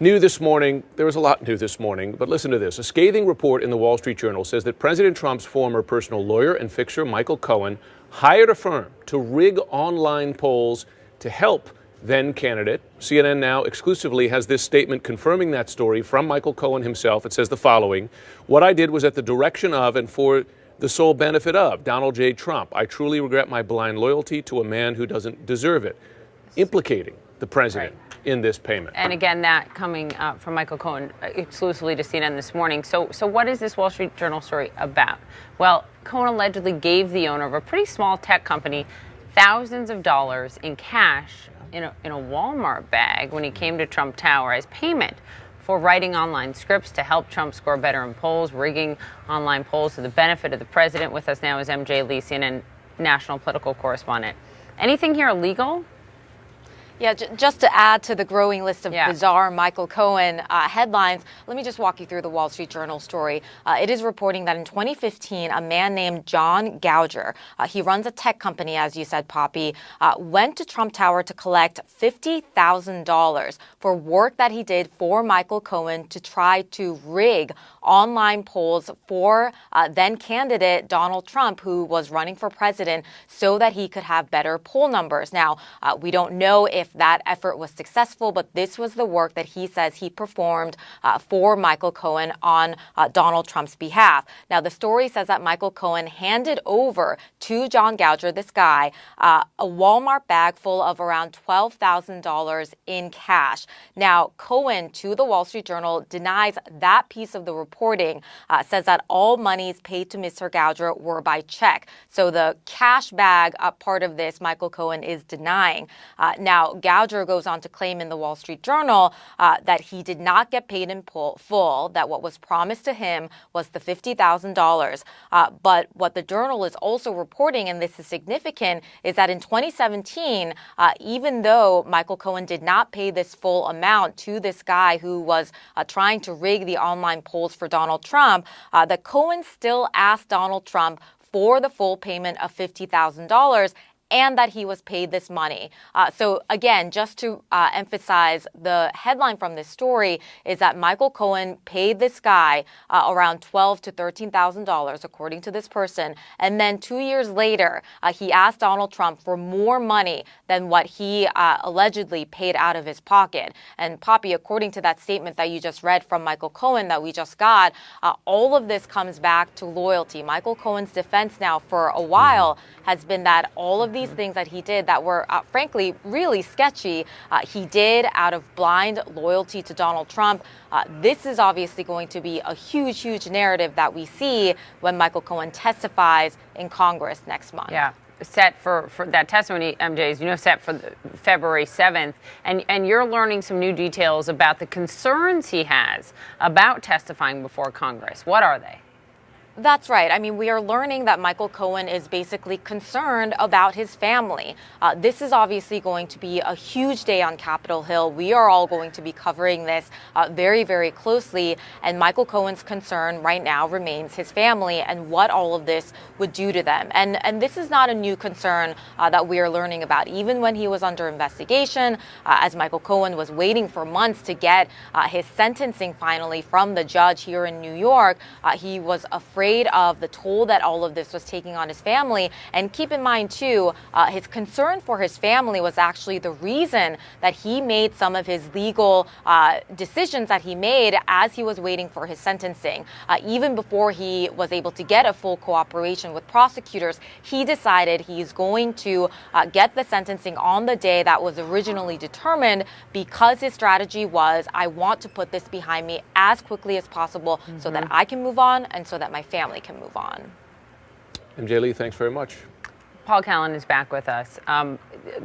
New this morning, there was a lot new this morning, but listen to this. A scathing report in the Wall Street Journal says that President Trump's former personal lawyer and fixer, Michael Cohen, hired a firm to rig online polls to help then candidate. CNN now exclusively has this statement confirming that story from Michael Cohen himself. It says the following: "What I did was at the direction of and for the sole benefit of Donald J. Trump. I truly regret my blind loyalty to a man who doesn't deserve it," implicating the president in this payment. And again, that coming from Michael Cohen exclusively to CNN this morning. So what is this Wall Street Journal story about? Well, Cohen allegedly gave the owner of a pretty small tech company thousands of dollars in cash in a Walmart bag when he came to Trump Tower as payment for writing online scripts to help Trump score better in polls, rigging online polls to the benefit of the president. With us now is MJ Lee, CNN national political correspondent. Anything here illegal? Yeah, just to add to the growing list of bizarre Michael Cohen headlines, let me just walk you through the Wall Street Journal story. It is reporting that in 2015, a man named John Gauger, he runs a tech company, as you said, Poppy, went to Trump Tower to collect $50,000 for work that he did for Michael Cohen to try to rig online polls for then candidate Donald Trump, who was running for president, so that he could have better poll numbers. Now, we don't know if that effort was successful, but this was the work that he says he performed for Michael Cohen on Donald Trump's behalf. Now, the story says that Michael Cohen handed over to John Gauger, this guy, a Walmart bag full of around $12,000 in cash. Now, Cohen, to the Wall Street Journal, denies that piece of the reporting, says that all monies paid to Mr. Gauger were by check. So the cash bag part of this, Michael Cohen is denying. Now, Gauger goes on to claim in the Wall Street Journal that he did not get paid in full, that what was promised to him was the $50,000. But what the Journal is also reporting, and this is significant, is that in 2017, even though Michael Cohen did not pay this full amount to this guy who was trying to rig the online polls for Donald Trump, that Cohen still asked Donald Trump for the full payment of $50,000 and that he was paid this money. So again, just to emphasize, the headline from this story is that Michael Cohen paid this guy around $12,000 to $13,000, according to this person. And then 2 years later, he asked Donald Trump for more money than what he allegedly paid out of his pocket. And Poppy, according to that statement that you just read from Michael Cohen that we just got, all of this comes back to loyalty. Michael Cohen's defense now for a while has been that all of these things that he did that were, frankly, really sketchy, he did out of blind loyalty to Donald Trump. This is obviously going to be a huge, huge narrative that we see when Michael Cohen testifies in Congress next month. Yeah. Set for that testimony, MJ, is, set for February 7th. And you're learning some new details about the concerns he has about testifying before Congress. What are they? That's right. I mean, we are learning that Michael Cohen is basically concerned about his family. This is obviously going to be a huge day on Capitol Hill. We are all going to be covering this very, very closely. And Michael Cohen's concern right now remains his family and what all of this would do to them. And this is not a new concern that we are learning about. Even when he was under investigation, as Michael Cohen was waiting for months to get his sentencing finally from the judge here in New York, he was afraid of the toll that all of this was taking on his family. And keep in mind, too, his concern for his family was actually the reason that he made some of his legal decisions that he made as he was waiting for his sentencing. Even before he was able to get a full cooperation with prosecutors, he decided he's going to get the sentencing on the day that was originally determined, because his strategy was, I want to put this behind me as quickly as possible so that I can move on and so that my family can move on. MJ Lee, thanks very much. Paul Callan is back with us.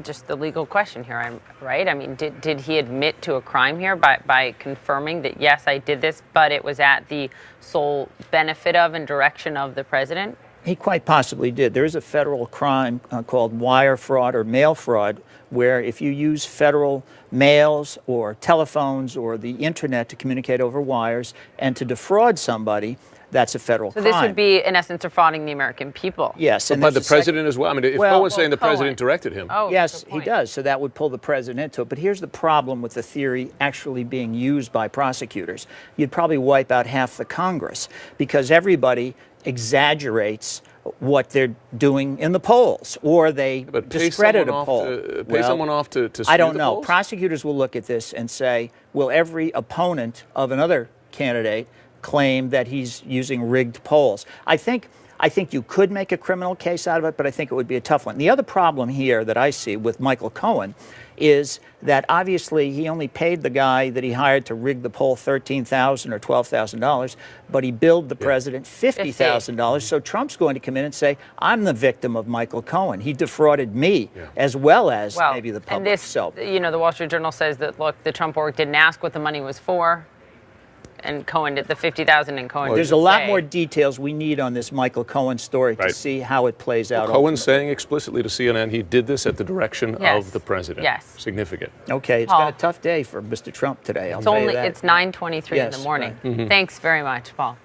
Just the legal question here, right? I mean, did he admit to a crime here by confirming that, yes, I did this, but it was at the sole benefit of and direction of the president? He quite possibly did. There is a federal crime called wire fraud or mail fraud, where if you use federal mails or telephones or the internet to communicate over wires and to defraud somebody, that's a federal crime. So this would be, in essence, defrauding the American people. Yes. But by the president as well? I mean, if Cohen's saying the president directed him. Oh, yes, he does. So that would pull the president into it. But here's the problem with the theory actually being used by prosecutors. You'd probably wipe out half the Congress because everybody exaggerates what they're doing in the polls, or they discredit a poll. Pay someone off to I don't know. polls? Prosecutors will look at this and say, will every opponent of another candidate claim that he's using rigged polls? I think you could make a criminal case out of it, but I think it would be a tough one. The other problem here that I see with Michael Cohen is that obviously he only paid the guy that he hired to rig the poll $13,000 or $12,000, but he billed the president $50,000. So Trump's going to come in and say, I'm the victim of Michael Cohen. He defrauded me as well as maybe the public. And this, the Wall Street Journal says that, look, the Trump org didn't ask what the money was for. And Cohen did the $50,000 and Cohen. There's a lot more details we need on this Michael Cohen story to see how it plays out. Cohen's saying explicitly to CNN he did this at the direction of the president. Yes. Significant. Okay, it's been a tough day for Mr. Trump today. I'll tell you that. It's 9:23 in the morning. Right. Thanks very much, Paul.